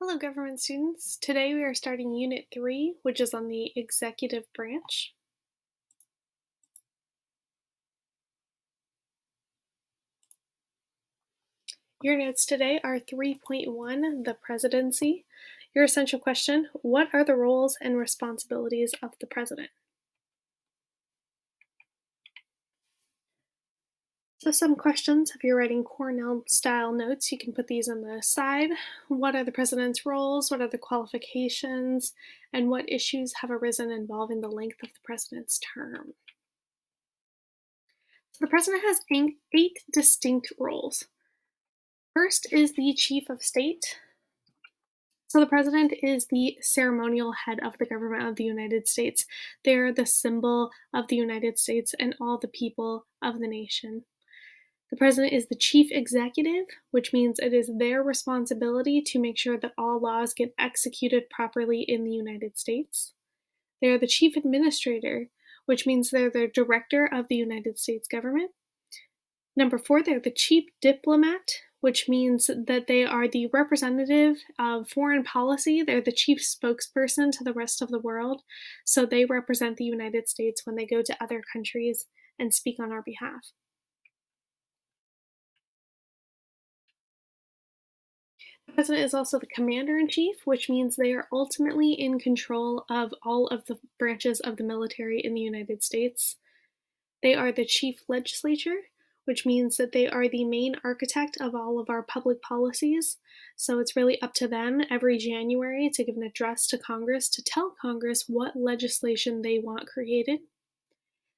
Hello, government students. Today we are starting Unit 3, which is on the executive branch. Your notes today are 3.1, the Presidency. Your essential question, what are the roles and responsibilities of the President? So some questions, if you're writing Cornell-style notes, you can put these on the side. What are the President's roles? What are the qualifications? And what issues have arisen involving the length of the President's term? So the President has 8 distinct roles. First is the Chief of State. So the President is the ceremonial head of the government of the United States. They're the symbol of the United States and all the people of the nation. The President is the Chief Executive, which means it is their responsibility to make sure that all laws get executed properly in the United States. They are the Chief Administrator, which means they're the director of the United States government. Number 4, they're the chief diplomat, which means that they are the representative of foreign policy. They're the chief spokesperson to the rest of the world, so they represent the United States when they go to other countries and speak on our behalf. The president is also the commander-in-chief, which means they are ultimately in control of all of the branches of the military in the United States. They are the chief legislature, which means that they are the main architect of all of our public policies. So it's really up to them every January to give an address to Congress to tell Congress what legislation they want created.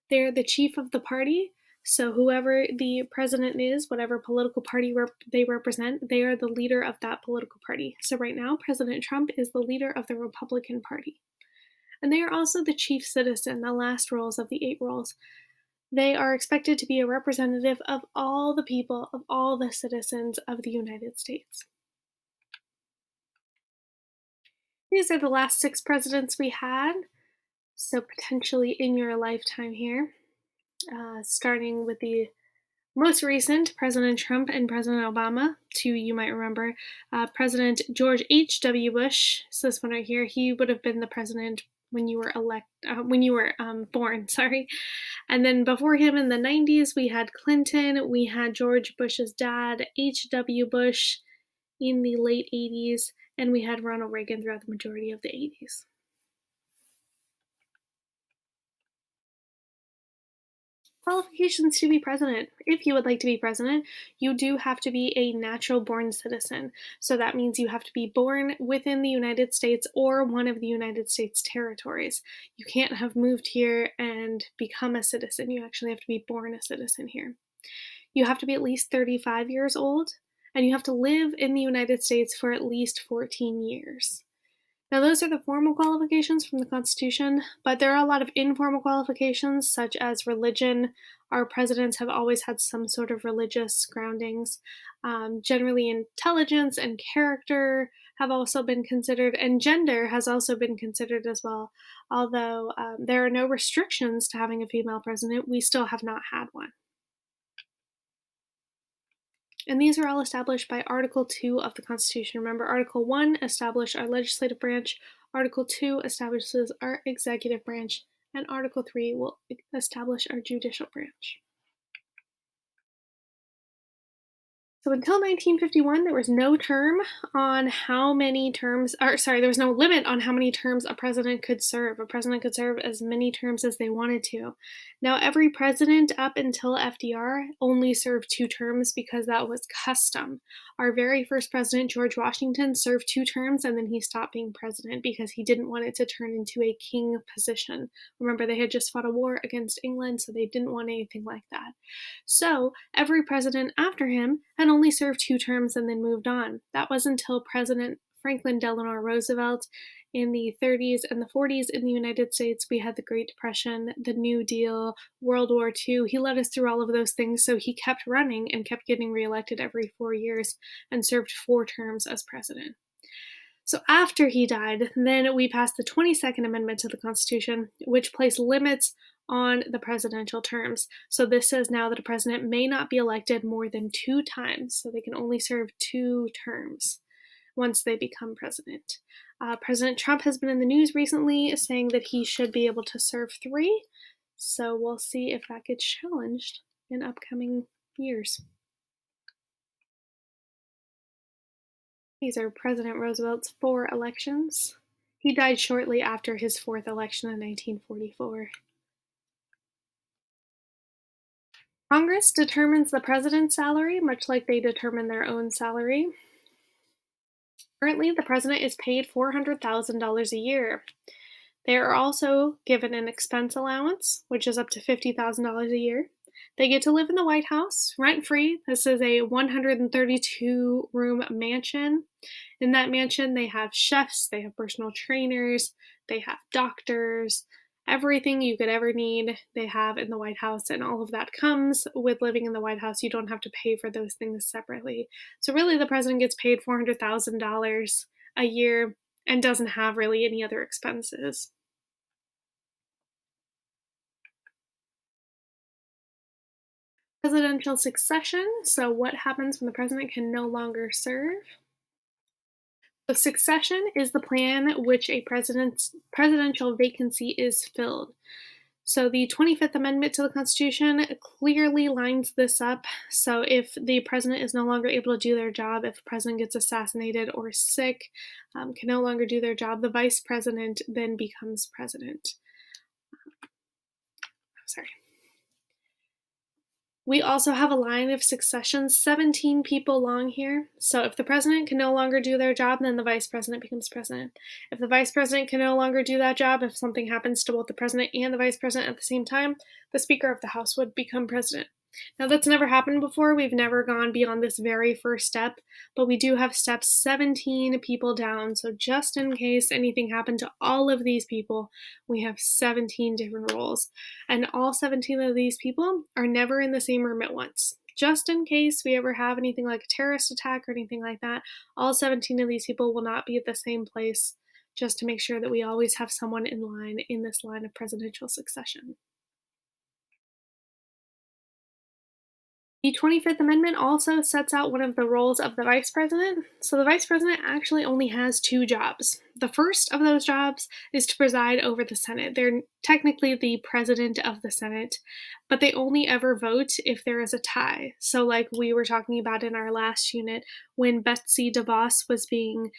They're the chief of the party. So whoever the president is, whatever political party they represent, they are the leader of that political party. So right now, President Trump is the leader of the Republican Party. And they are also the chief citizen, the last roles of the 8 roles. They are expected to be a representative of all the people, of all the citizens of the United States. These are the last 6 presidents we had, so potentially in your lifetime here, starting with the most recent, President Trump and President Obama, 2 you might remember. President George H.W. Bush, so this one right here, he would have been the president when you were born, sorry. And then before him in the 90s, we had Clinton, we had George Bush's dad, H.W. Bush, in the late 80s, and we had Ronald Reagan throughout the majority of the 80s. Qualifications to be president. If you would like to be president, you do have to be a natural born citizen. So that means you have to be born within the United States or one of the United States territories. You can't have moved here and become a citizen. You actually have to be born a citizen here. You have to be at least 35 years old, and you have to live in the United States for at least 14 years. Now, those are the formal qualifications from the Constitution, but there are a lot of informal qualifications, such as religion. Our presidents have always had some sort of religious groundings. Generally, intelligence and character have also been considered, and gender has also been considered as well. Although there are no restrictions to having a female president, we still have not had one. And these are all established by Article 2 of the Constitution. Remember, Article 1 established our legislative branch, Article 2 establishes our executive branch, and Article 3 will establish our judicial branch. So until 1951, there was no term on how many terms, there was no limit on how many terms a president could serve. A president could serve as many terms as they wanted to. Now, every president up until FDR only served 2 terms because that was custom. Our very first president, George Washington, served 2 terms and then he stopped being president because he didn't want it to turn into a king position. Remember, they had just fought a war against England, so they didn't want anything like that. So every president after him had only served 2 terms and then moved on. That was until President Franklin Delano Roosevelt in the 30s and the 40s in the United States. We had the Great Depression, the New Deal, World War II. He led us through all of those things, so he kept running and kept getting reelected every 4 years and served 4 terms as president. So after he died, then we passed the 22nd Amendment to the Constitution, which placed limits on the presidential terms. So this says now that a president may not be elected more than 2 times, so they can only serve 2 terms. once they become president. President Trump has been in the news recently saying that he should be able to serve 3, so we'll see if that gets challenged in upcoming years. These are President Roosevelt's 4 elections. He died shortly after his 4th election in 1944. Congress determines the president's salary, much like they determine their own salary. Currently, the president is paid $400,000 a year. They are also given an expense allowance, which is up to $50,000 a year. They get to live in the White House rent-free. This is a 132-room mansion. In that mansion, they have chefs, they have personal trainers, they have doctors, everything you could ever need they have in the White House, and all of that comes with living in the White House. You don't have to pay for those things separately. So really, the president gets paid $400,000 a year and doesn't have really any other expenses. Presidential succession. So what happens when the president can no longer serve? So succession is the plan which a presidential vacancy is filled. So the 25th Amendment to the Constitution clearly lines this up. So if the president is no longer able to do their job, if the president gets assassinated or sick, can no longer do their job, the vice president then becomes president. Sorry. We also have a line of succession, 17 people long here. So if the president can no longer do their job, then the vice president becomes president. If the vice president can no longer do that job, if something happens to both the president and the vice president at the same time, the Speaker of the House would become president. Now, that's never happened before. We've never gone beyond this very first step, but we do have steps 17 people down. So just in case anything happened to all of these people, we have 17 different roles. And all 17 of these people are never in the same room at once. Just in case we ever have anything like a terrorist attack or anything like that, all 17 of these people will not be at the same place, just to make sure that we always have someone in line in this line of presidential succession. The 25th Amendment also sets out one of the roles of the vice president. So the vice president actually only has 2 jobs. The first of those jobs is to preside over the Senate. They're technically the president of the Senate, but they only ever vote if there is a tie. So like we were talking about in our last unit, when Betsy DeVos was being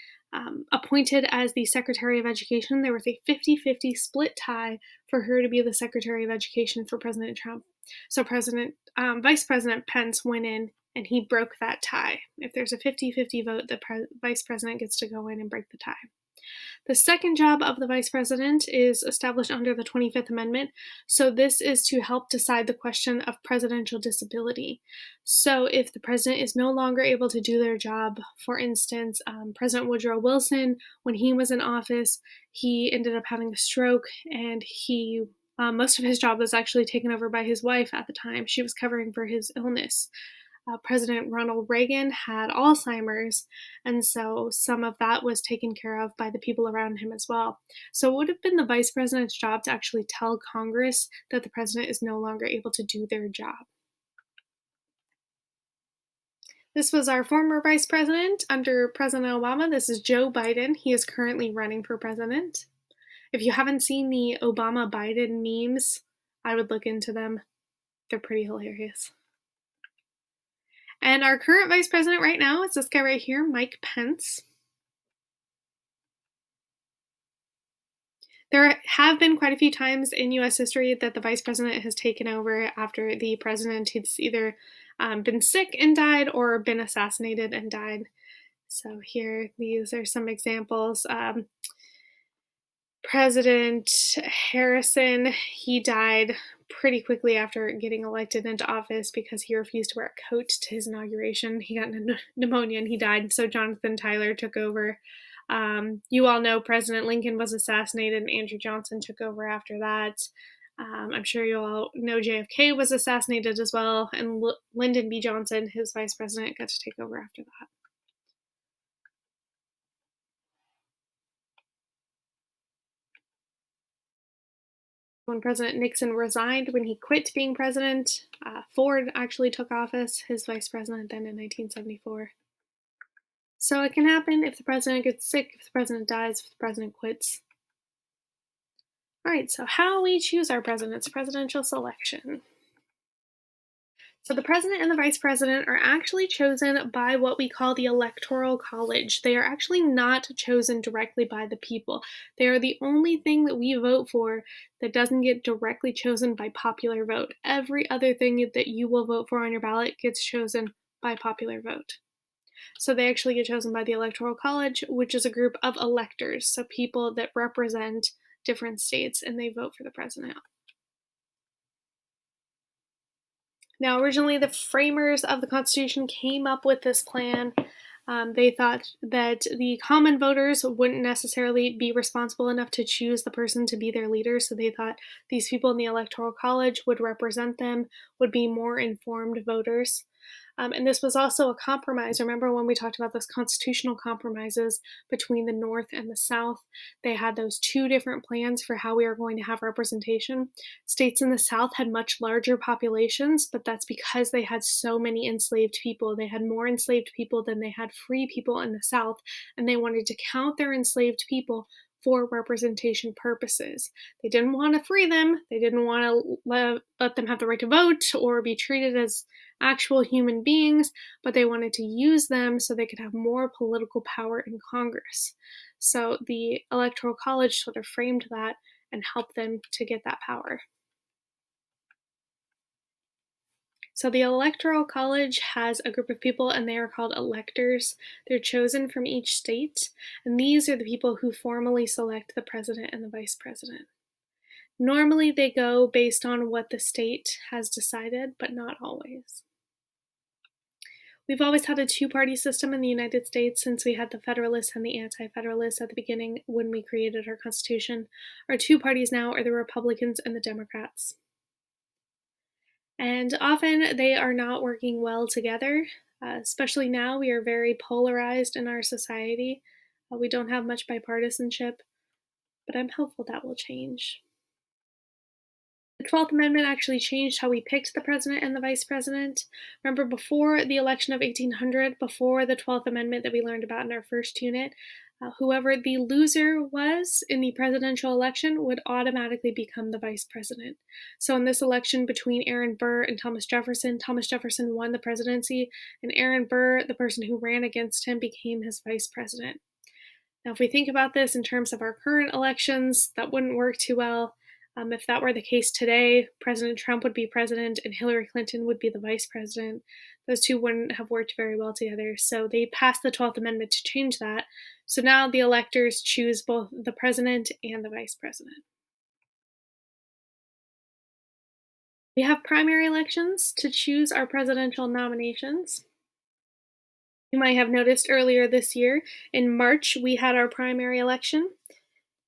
appointed as the Secretary of Education, there was a 50-50 split tie for her to be the Secretary of Education for President Trump. So Vice President Pence went in and he broke that tie. If there's a 50-50 vote, the Vice President gets to go in and break the tie. The second job of the Vice President is established under the 25th Amendment. So this is to help decide the question of presidential disability. So if the president is no longer able to do their job, for instance, President Woodrow Wilson, when he was in office, he ended up having a stroke, and most of his job was actually taken over by his wife at the time. She was covering for his illness. President Ronald Reagan had Alzheimer's, and so some of that was taken care of by the people around him as well. So it would have been the vice president's job to actually tell Congress that the president is no longer able to do their job. This was our former vice president under President Obama. This is Joe Biden. He is currently running for president. If you haven't seen the Obama-Biden memes, I would look into them. They're pretty hilarious. And our current vice president right now is this guy right here, Mike Pence. There have been quite a few times in U.S. history that the vice president has taken over after the president who's either been sick and died or been assassinated and died. So here, these are some examples. President Harrison, he died pretty quickly after getting elected into office because he refused to wear a coat to his inauguration. He got pneumonia and he died, so Jonathan Tyler took over. You all know President Lincoln was assassinated and Andrew Johnson took over after that. I'm sure you all know JFK was assassinated as well, and Lyndon B. Johnson, his vice president, got to take over after that. When President Nixon resigned, when he quit being president, Ford actually took office, his vice president then in 1974. So it can happen if the president gets sick, if the president dies, if the president quits. All right, so how we choose our presidents, presidential selection. So the president and the vice president are actually chosen by what we call the electoral college. They are actually not chosen directly by the people. They are the only thing that we vote for that doesn't get directly chosen by popular vote. Every other thing that you will vote for on your ballot gets chosen by popular vote. So they actually get chosen by the electoral college, which is a group of electors, so people that represent different states, and they vote for the president. Now, originally, the framers of the Constitution came up with this plan. They thought that the common voters wouldn't necessarily be responsible enough to choose the person to be their leader, so they thought these people in the Electoral College would represent them, would be more informed voters. And this was also a compromise. Remember when we talked about those constitutional compromises between the North and the South? They had those two different plans for how we are going to have representation. States in the South had much larger populations, but that's because they had so many enslaved people. They had more enslaved people than they had free people in the South, and they wanted to count their enslaved people for representation purposes. They didn't want to free them. They didn't want to let them have the right to vote or be treated as actual human beings, but they wanted to use them so they could have more political power in Congress. So the Electoral College sort of framed that and helped them to get that power. So the Electoral College has a group of people, and they are called electors. They're chosen from each state, and these are the people who formally select the president and the vice president. Normally, they go based on what the state has decided, but not always. We've always had a two-party system in the United States since we had the Federalists and the Anti-Federalists at the beginning when we created our Constitution. Our two parties now are the Republicans and the Democrats. And often they are not working well together, especially now. We are very polarized in our society. We don't have much bipartisanship, but I'm hopeful that will change. The 12th Amendment actually changed how we picked the president and the vice president. Remember, before the election of 1800, before the 12th Amendment that we learned about in our first unit, whoever the loser was in the presidential election would automatically become the vice president. So in this election between Aaron Burr and Thomas Jefferson won the presidency, and Aaron Burr, the person who ran against him, became his vice president. Now, if we think about this in terms of our current elections, that wouldn't work too well. If that were the case today, President Trump would be president and Hillary Clinton would be the vice president. Those two wouldn't have worked very well together. So they passed the 12th Amendment to change that. So now the electors choose both the president and the vice president. We have primary elections to choose our presidential nominations. You might have noticed earlier this year, in March, we had our primary election.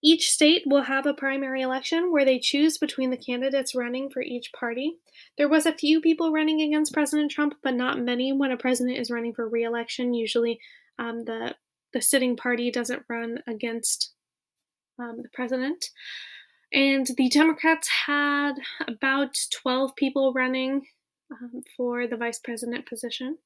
Each state will have a primary election where they choose between the candidates running for each party. There was a few people running against President Trump, but not many. When a president is running for re-election, usually the sitting party doesn't run against the president. And the Democrats had about 12 people running for the vice president position.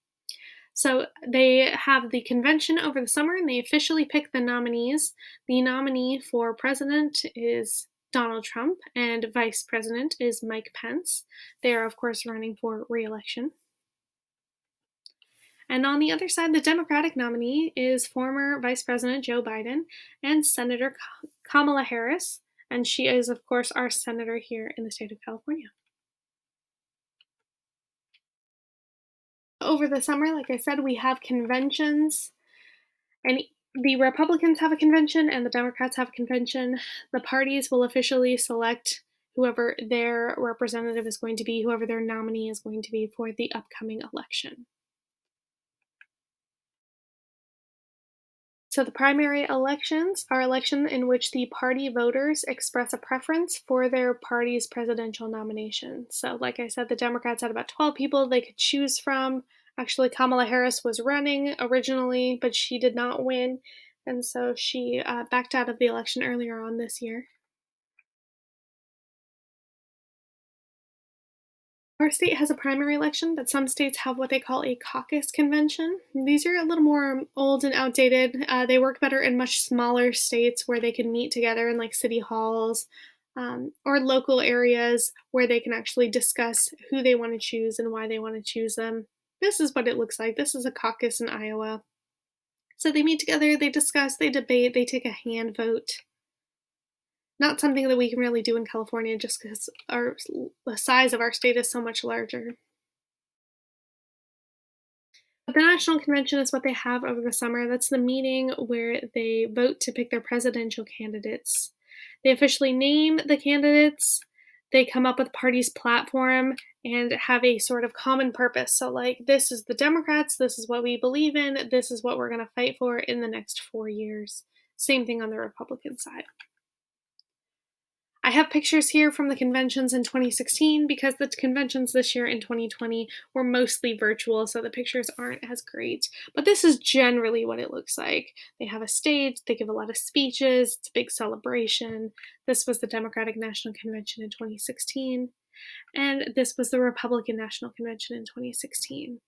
So they have the convention over the summer and they officially pick the nominees. The nominee for president is Donald Trump and vice president is Mike Pence. They are, of course, running for re-election. And on the other side, the Democratic nominee is former Vice President Joe Biden and Senator Kamala Harris. And she is, of course, our senator here in the state of California. Over the summer, like I said, we have conventions, and the Republicans have a convention and the Democrats have a convention. The parties will officially select whoever their representative is going to be, whoever their nominee is going to be for the upcoming election. So the primary elections are elections in which the party voters express a preference for their party's presidential nomination. So like I said, the Democrats had about 12 people they could choose from. Actually, Kamala Harris was running originally, but she did not win, and so she backed out of the election earlier on this year. Our state has a primary election, but some states have what they call a caucus convention. These are a little more old and outdated. They work better in much smaller states where they can meet together in like city halls or local areas where they can actually discuss who they want to choose and why they want to choose them. This is what it looks like. This is a caucus in Iowa. So they meet together, they discuss, they debate, they take a hand vote. Not something that we can really do in California just because the size of our state is so much larger. But the national convention is what they have over the summer. That's the meeting where they vote to pick their presidential candidates. They officially name the candidates, they come up with the party's platform, and have a sort of common purpose. So, like, this is the Democrats, this is what we believe in, this is what we're going to fight for in the next 4 years. Same thing on the Republican side. I have pictures here from the conventions in 2016 because the conventions this year in 2020 were mostly virtual, so the pictures aren't as great. But this is generally what it looks like. They have a stage, they give a lot of speeches, it's a big celebration. This was the Democratic National Convention in 2016, and this was the Republican National Convention in 2016.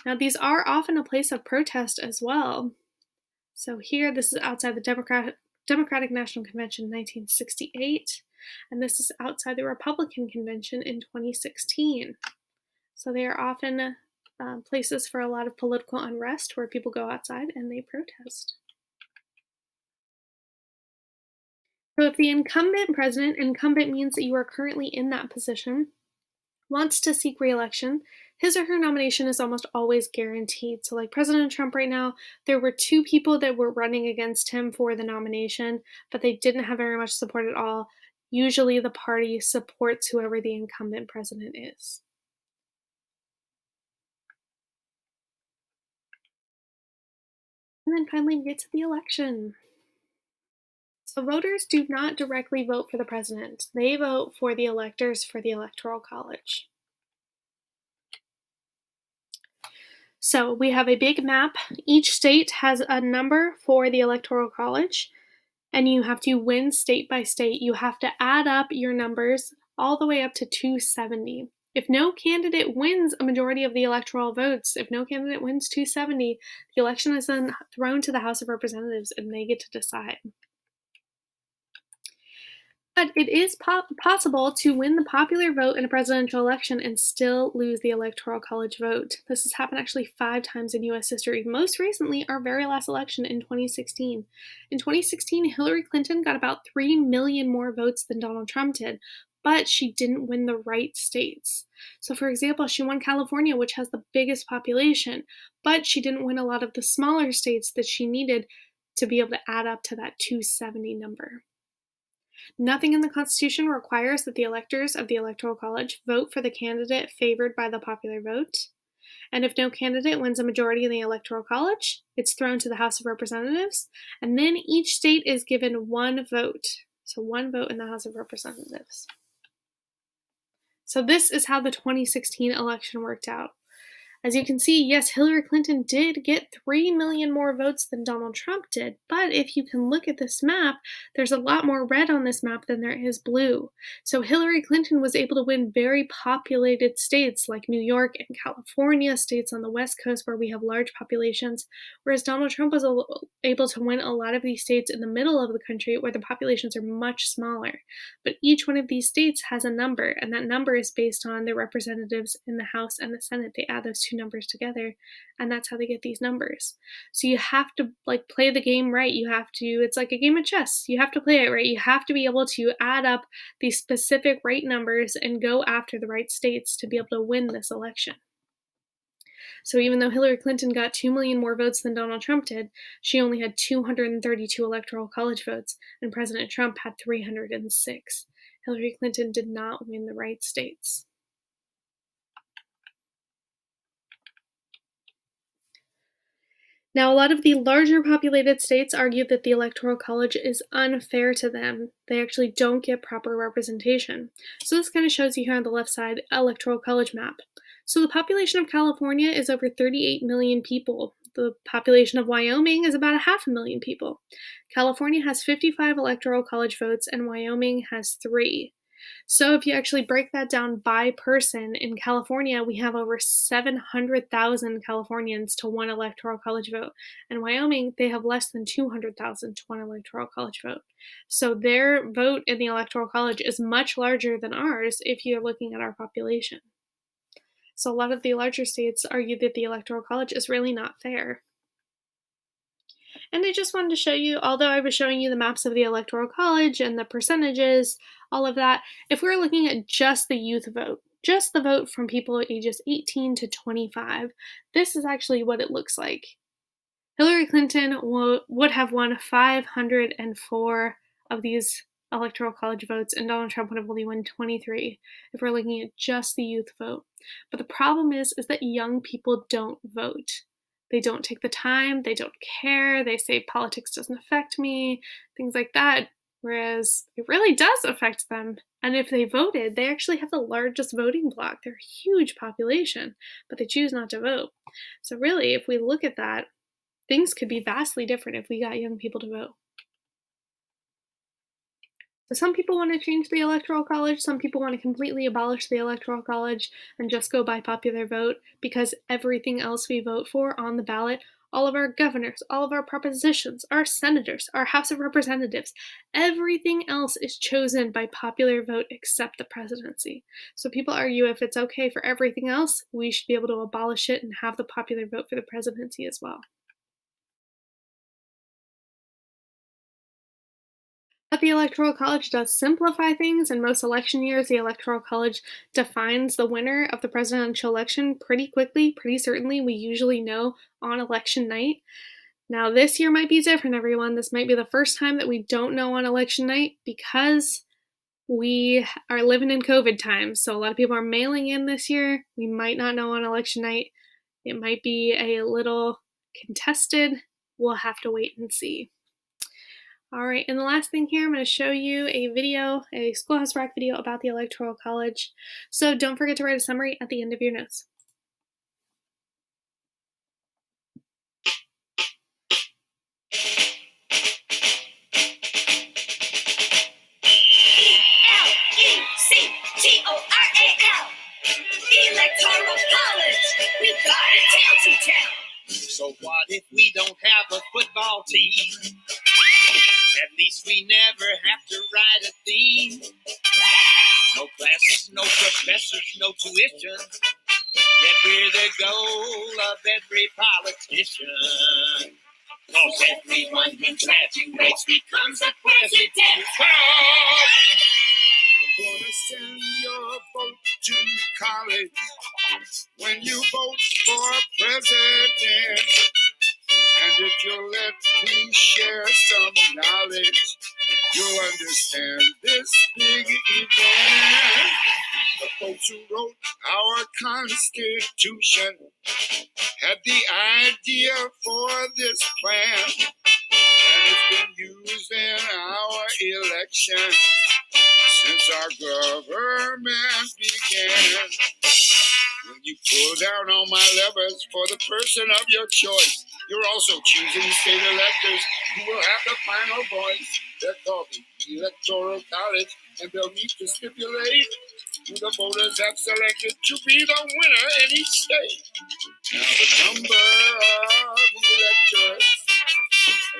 Now, these are often a place of protest as well. So here, this is outside the Democratic National Convention in 1968, and this is outside the Republican Convention in 2016. So they are often places for a lot of political unrest where people go outside and they protest. So if the incumbent president, incumbent means that you are currently in that position, wants to seek re-election, his or her nomination is almost always guaranteed. So like President Trump right now, there were two people that were running against him for the nomination, but they didn't have very much support at all. Usually the party supports whoever the incumbent president is. And then finally we get to the election. So voters do not directly vote for the president. They vote for the electors for the Electoral College. So we have a big map. Each state has a number for the Electoral College, and you have to win state by state. You have to add up your numbers all the way up to 270. If no candidate wins a majority of the electoral votes, if no candidate wins 270, the election is then thrown to the House of Representatives and they get to decide. But it is possible to win the popular vote in a presidential election and still lose the Electoral College vote. This has happened actually 5 times in U.S. history. Most recently, our very last election in 2016. In 2016, Hillary Clinton got about 3 million more votes than Donald Trump did, but she didn't win the right states. So, for example, she won California, which has the biggest population, but she didn't win a lot of the smaller states that she needed to be able to add up to that 270 number. Nothing in the Constitution requires that the electors of the Electoral College vote for the candidate favored by the popular vote. And if no candidate wins a majority in the Electoral College, it's thrown to the House of Representatives, and then each state is given one vote. So one vote in the House of Representatives. So this is how the 2016 election worked out. As you can see, yes, Hillary Clinton did get 3 million more votes than Donald Trump did, but if you can look at this map, there's a lot more red on this map than there is blue. So Hillary Clinton was able to win very populated states like New York and California, states on the West Coast where we have large populations, whereas Donald Trump was able to win a lot of these states in the middle of the country where the populations are much smaller. But each one of these states has a number, and that number is based on the representatives in the House and the Senate. They add those two numbers together, and that's how they get these numbers. So you have to play the game right. It's like a game of chess. You have to play it right. You have to be able to add up the specific right numbers and go after the right states to be able to win this election. So even though Hillary Clinton got 2 million more votes than Donald Trump did, she only had 232 Electoral College votes, and President Trump had 306. Hillary Clinton did not win the right states. Now, a lot of the larger populated states argue that the Electoral College is unfair to them. They actually don't get proper representation. So this kind of shows you here on the left side, Electoral College map. So the population of California is over 38 million people. The population of Wyoming is about 500,000 people. California has 55 Electoral College votes and Wyoming has 3. So if you actually break that down by person, in California, we have over 700,000 Californians to one electoral college vote. In Wyoming, they have less than 200,000 to one electoral college vote. So their vote in the electoral college is much larger than ours if you're looking at our population. So a lot of the larger states argue that the electoral college is really not fair. And I just wanted to show you, although I was showing you the maps of the Electoral College and the percentages, all of that, if we're looking at just the youth vote, just the vote from people ages 18 to 25, this is actually what it looks like. Hillary Clinton would have won 504 of these Electoral College votes, and Donald Trump would have only won 23 if we're looking at just the youth vote. But the problem is that young people don't vote. They don't take the time, they don't care, they say politics doesn't affect me, things like that, whereas it really does affect them. And if they voted, they actually have the largest voting bloc. They're a huge population, but they choose not to vote. So really, if we look at that, things could be vastly different if we got young people to vote. So some people want to change the Electoral College, some people want to completely abolish the Electoral College and just go by popular vote, because everything else we vote for on the ballot, all of our governors, all of our propositions, our senators, our House of Representatives, everything else is chosen by popular vote except the presidency. So people argue if it's okay for everything else, we should be able to abolish it and have the popular vote for the presidency as well. But the Electoral College does simplify things. In most election years, the Electoral College defines the winner of the presidential election pretty quickly, pretty certainly. We usually know on election night. Now, this year might be different, everyone. This might be the first time that we don't know on election night because we are living in COVID times. So a lot of people are mailing in this year. We might not know on election night. It might be a little contested. We'll have to wait and see. All right, and the last thing here, I'm going to show you a video, a Schoolhouse Rock video about the Electoral College. So don't forget to write a summary at the end of your notes. Electoral, Electoral College, we got it town to town. So what if we don't have a football team? At least we never have to write a theme. No classes, no professors, no tuition. Yet we're the goal of every politician. Cause everyone who graduates becomes a president. I'm gonna send your vote to college when you vote for president. And if you'll let me share some knowledge, you'll understand this big event. The folks who wrote our Constitution had the idea for this plan, and it's been used in our election since our government began. When you pull down on my levers for the person of your choice, you're also choosing state electors who will have the final voice. They're called the Electoral College, and they'll need to stipulate who the voters have selected to be the winner in each state. Now the number of electors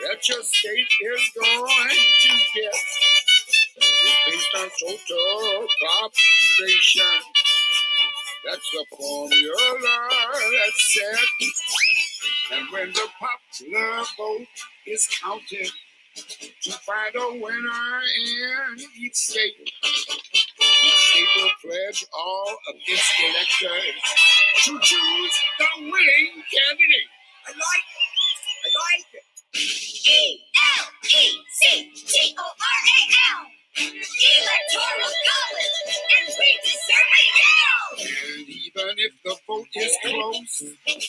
that your state is going to get is based on total population. That's the formula that's set. And when the popular vote is counted to find a winner in each state will pledge all of its electors to choose the winning candidate. I like it. Electoral. Electoral College, and we deserve it now. And even if the vote is close, and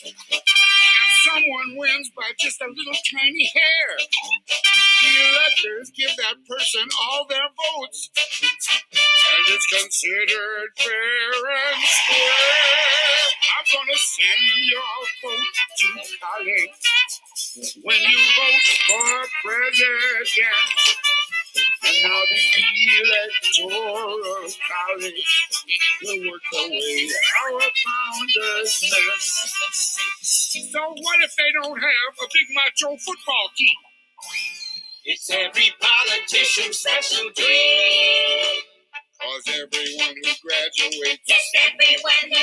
someone wins by just a little tiny hair, the electors give that person all their votes, and it's considered fair and square. I'm gonna send your vote to college when you vote for president. And now the electoral college will work away our founders meant. So what if they don't have a big macho football team? It's every politician's special dream. Cause everyone who graduates, yes, everyone who